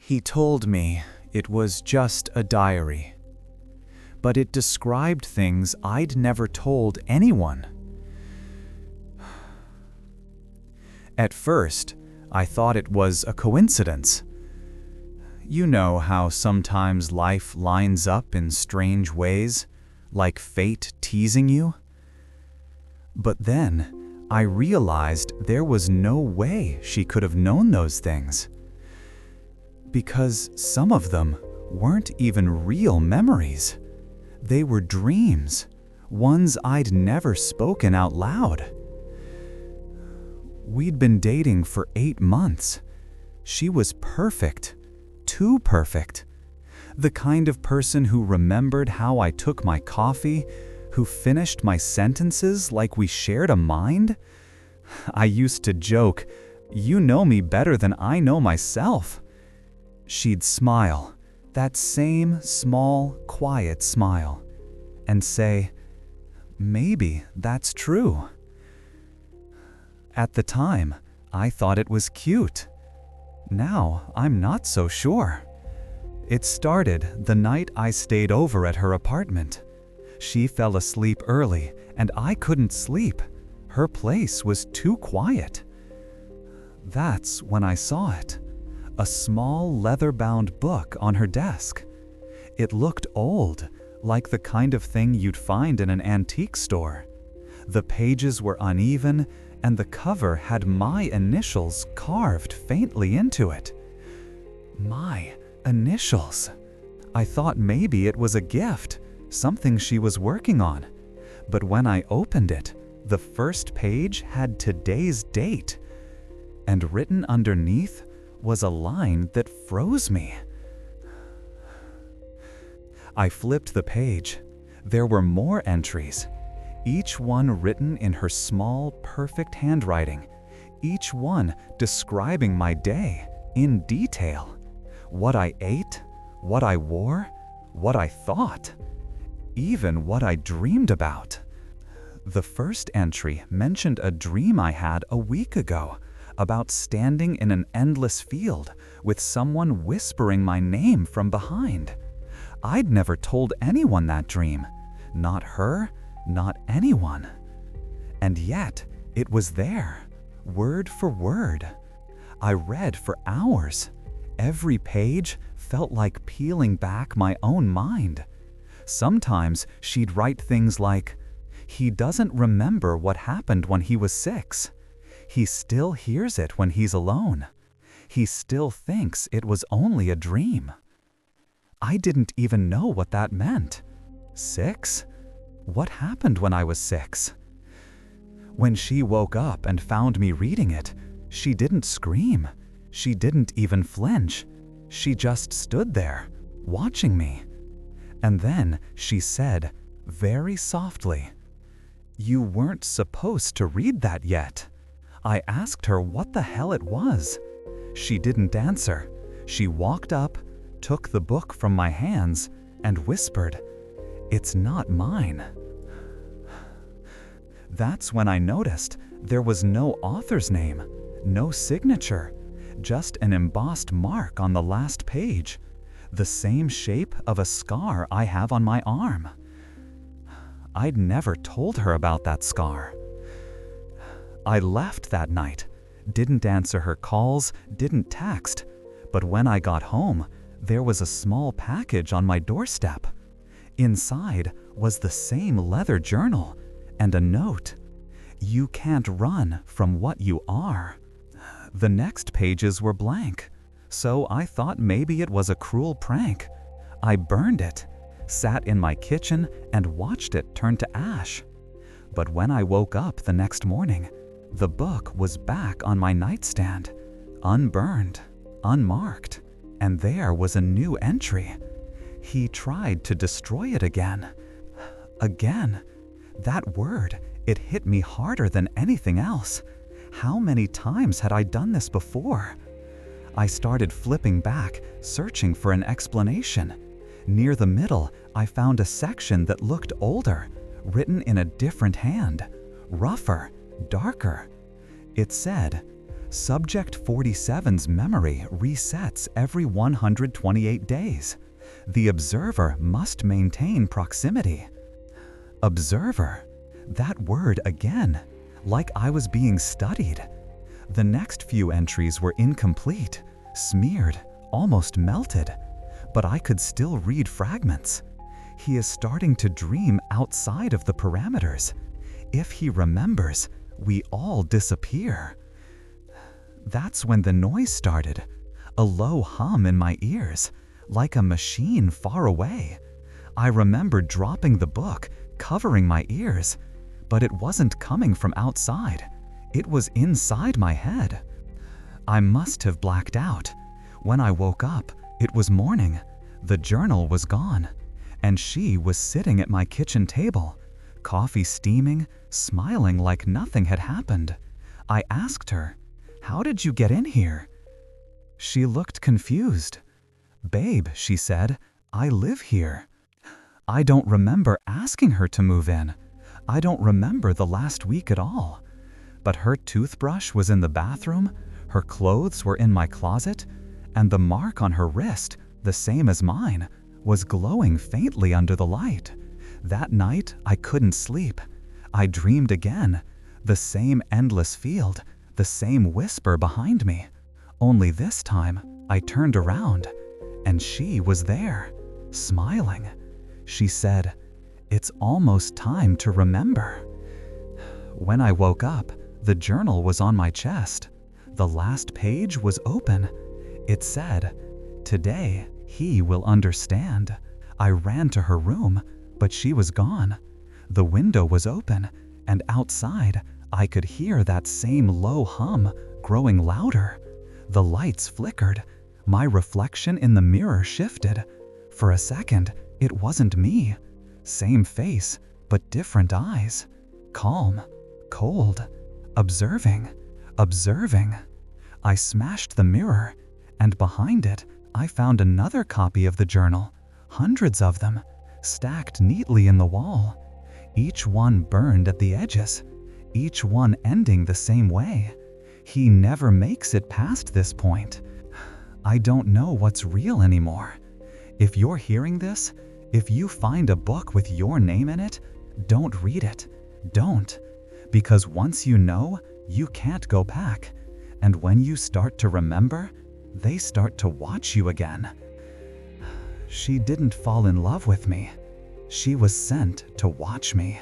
He told me it was just a diary, but it described things I'd never told anyone. At first, I thought it was a coincidence. You know how sometimes life lines up in strange ways, like fate teasing you? But then, I realized there was no way she could have known those things. Because some of them weren't even real memories. They were dreams, ones I'd never spoken out loud. We'd been dating for 8 months. She was perfect, too perfect. The kind of person who remembered how I took my coffee, who finished my sentences like we shared a mind. I used to joke, "You know me better than I know myself." She'd smile, that same small, quiet smile, and say, "Maybe that's true." At the time, I thought it was cute. Now, I'm not so sure. It started the night I stayed over at her apartment. She fell asleep early, and I couldn't sleep. Her place was too quiet. That's when I saw it. A small leather-bound book on her desk. It looked old, like the kind of thing you'd find in an antique store. The pages were uneven, and the cover had my initials carved faintly into it. My initials. I thought maybe it was a gift, something she was working on. But when I opened it, the first page had today's date, and written underneath was a line that froze me. I flipped the page. There were more entries, each one written in her small, perfect handwriting, each one describing my day in detail. What I ate, what I wore, what I thought, even what I dreamed about. The first entry mentioned a dream I had a week ago about standing in an endless field with someone whispering my name from behind. I'd never told anyone that dream. Not her, not anyone. And yet, it was there, word for word. I read for hours. Every page felt like peeling back my own mind. Sometimes she'd write things like, "He doesn't remember what happened when he was 6. He still hears it when he's alone. He still thinks it was only a dream." I didn't even know what that meant. 6? What happened when I was 6? When she woke up and found me reading it, she didn't scream. She didn't even flinch. She just stood there, watching me. And then she said, very softly, "You weren't supposed to read that yet." I asked her what the hell it was. She didn't answer. She walked up, took the book from my hands, and whispered, "It's not mine." That's when I noticed there was no author's name, no signature, just an embossed mark on the last page, the same shape of a scar I have on my arm. I'd never told her about that scar. I left that night, didn't answer her calls, didn't text, but when I got home, there was a small package on my doorstep. Inside was the same leather journal and a note. "You can't run from what you are." The next pages were blank, so I thought maybe it was a cruel prank. I burned it, sat in my kitchen and watched it turn to ash. But when I woke up the next morning, the book was back on my nightstand, unburned, unmarked, and there was a new entry. He tried to destroy it again. Again. That word, it hit me harder than anything else. How many times had I done this before? I started flipping back, searching for an explanation. Near the middle, I found a section that looked older, written in a different hand, rougher, darker. It said, Subject 47's memory resets every 128 days. The observer must maintain proximity. Observer. That word again, like I was being studied. The next few entries were incomplete, smeared, almost melted, but I could still read fragments. He is starting to dream outside of the parameters. If he remembers, we all disappear. That's when the noise started, a low hum in my ears, like a machine far away. I remember dropping the book, covering my ears, but it wasn't coming from outside. It was inside my head. I must have blacked out. When I woke up, it was morning. The journal was gone, and she was sitting at my kitchen table, coffee steaming, smiling like nothing had happened. I asked her, "How did you get in here?" She looked confused. "Babe," she said, "I live here." I don't remember asking her to move in. I don't remember the last week at all. But her toothbrush was in the bathroom, her clothes were in my closet, and the mark on her wrist, the same as mine, was glowing faintly under the light. That night, I couldn't sleep. I dreamed again. The same endless field, the same whisper behind me. Only this time, I turned around, and she was there, smiling. She said, "It's almost time to remember." When I woke up, the journal was on my chest. The last page was open. It said, "Today, he will understand." I ran to her room, but she was gone. The window was open, and outside, I could hear that same low hum growing louder. The lights flickered. My reflection in the mirror shifted. For a second, it wasn't me. Same face, but different eyes. Calm, cold, observing, observing. I smashed the mirror, and behind it, I found another copy of the journal, hundreds of them, stacked neatly in the wall. Each one burned at the edges, each one ending the same way. He never makes it past this point. I don't know what's real anymore. If you're hearing this, if you find a book with your name in it, don't read it. Don't. Because once you know, you can't go back. And when you start to remember, they start to watch you again. She didn't fall in love with me. She was sent to watch me.